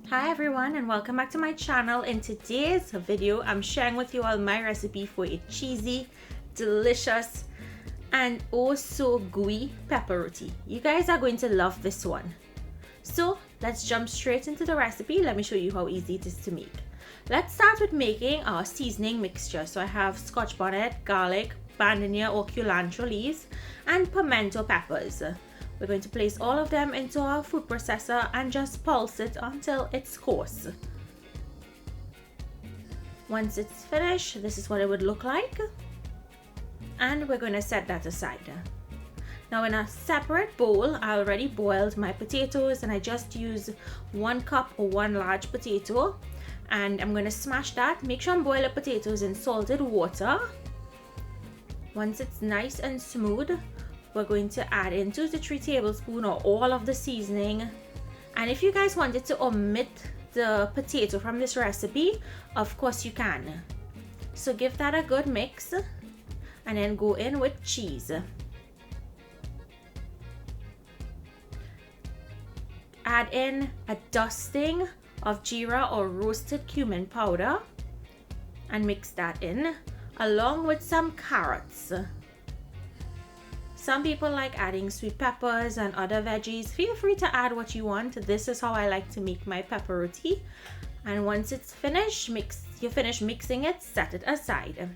Hi everyone and welcome back to my channel. In today's video I'm sharing with you all my recipe for a cheesy, delicious and oh so gooey pepper roti. You guys are going to love this one. So let's jump straight into the recipe. Let me show you how easy it is to make. Let's start with making our seasoning mixture. So I have scotch bonnet, garlic, bandania or culantro leaves and pimento peppers. We're going to place all of them into our food processor and just pulse it until it's coarse. Once it's finished, this is what it would look like. And we're going to set that aside. Now in a separate bowl, I already boiled my potatoes and I just use 1 cup or 1 large potato. And I'm going to smash that. Make sure I'm boiling the potatoes in salted water. Once it's nice and smooth, we're going to add in 2 to 3 tablespoons or all of the seasoning. And if you guys wanted to omit the potato from this recipe, of course you can. So give that a good mix and then go in with cheese. Add in a dusting of geera or roasted cumin powder and mix that in along with some carrots. Some people like adding sweet peppers and other veggies. Feel free to add what you want. This is how I like to make my pepper roti. And once it's finished, you finish mixing it, set it aside.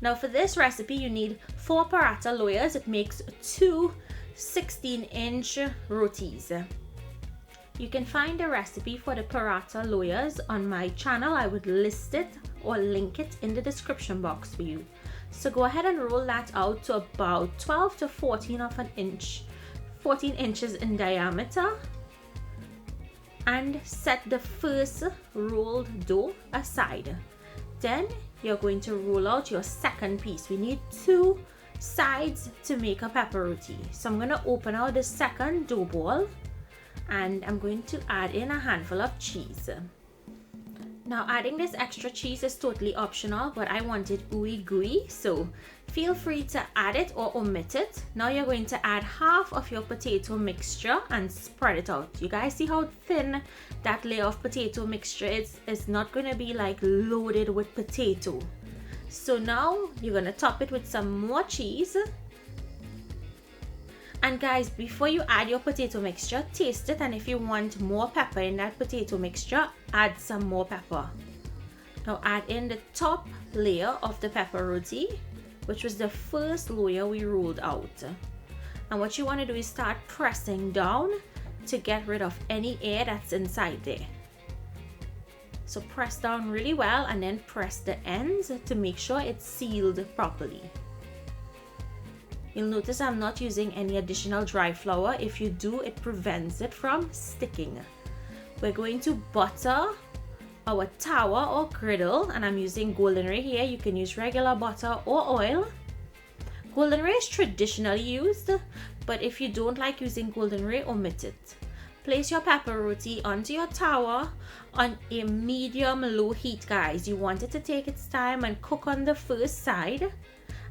Now for this recipe, you need 4 paratha loyas. It makes 2 16-inch rotis. You can find a recipe for the paratha loyas on my channel. I would list it or link it in the description box for you. So go ahead and roll that out to about 12 to 14 inches in diameter and set the first rolled dough aside. Then you're going to roll out your second piece. We need 2 sides to make a pepper roti. So I'm going to open out the second dough ball and I'm going to add in a handful of cheese. Now adding this extra cheese is totally optional, but I want it gooey, so feel free to add it or omit it. Now you're going to add half of your potato mixture and spread it out. You guys see how thin that layer of potato mixture is? It's not going to be like loaded with potato. So now you're going to top it with some more cheese. And guys, before you add your potato mixture, taste it, and if you want more pepper in that potato mixture, add some more pepper. Now add in the top layer of the pepper roti, which was the first layer we rolled out. And what you want to do is start pressing down to get rid of any air that's inside there. So press down really well and then press the ends to make sure it's sealed properly. You'll notice I'm not using any additional dry flour. If you do, it prevents it from sticking. We're going to butter our tawa or griddle, and I'm using golden ray here. You can use regular butter or oil. Golden ray is traditionally used, but if you don't like using golden ray, omit it. Place your pepper roti onto your tawa on a medium-low heat, guys. You want it to take its time and cook on the first side.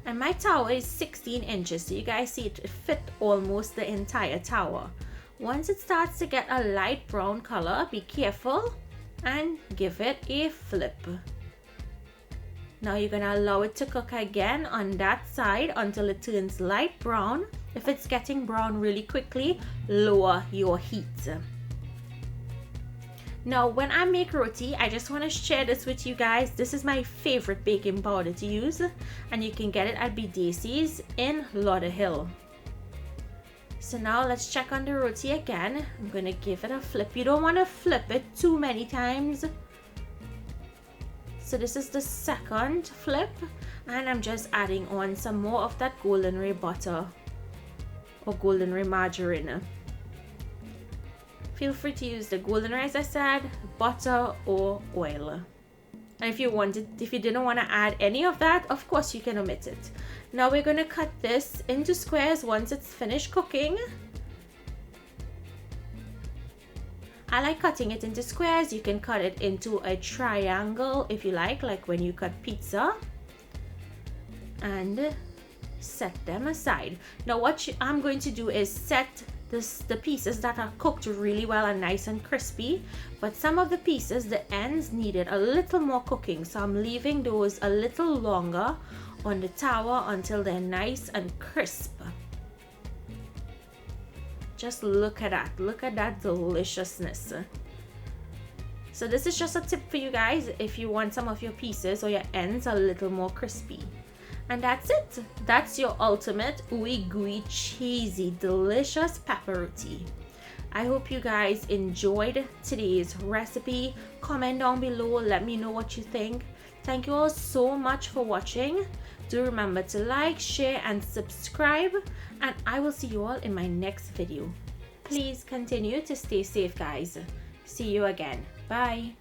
And my tower is 16 inches, so you guys see it fit almost the entire tower. Once it starts to get a light brown color, be careful and give it a flip. Now you're going to allow it to cook again on that side until it turns light brown. If it's getting brown really quickly, lower your heat. Now when I make roti, I just want to share this with you guys. This is my favorite baking powder to use, and you can get it at BDC's in Lauderhill. So now let's check on the roti again. I'm going to give it a flip. You don't want to flip it too many times. So this is the second flip, and I'm just adding on some more of that golden ray butter or golden ray margarine. Feel free to use the golden ray, as I said, butter or oil. And if you didn't want to add any of that, of course you can omit it. Now we're going to cut this into squares once it's finished cooking. I like cutting it into squares. You can cut it into a triangle if you like when you cut pizza. And set them aside. Now what I'm going to do is set the pieces that are cooked really well and nice and crispy, but some of the pieces, the ends needed a little more cooking, so I'm leaving those a little longer on the tower until they're nice and crisp. Just look at that deliciousness. So this is just a tip for you guys if you want some of your pieces or your ends a little more crispy. And that's it. That's your ultimate ooey gooey, cheesy, delicious pepper roti. I hope you guys enjoyed today's recipe. Comment down below, let me know what you think. Thank you all so much for watching. Do remember to like, share, and subscribe, and I will see you all in my next video. Please continue to stay safe, guys. See you again. Bye.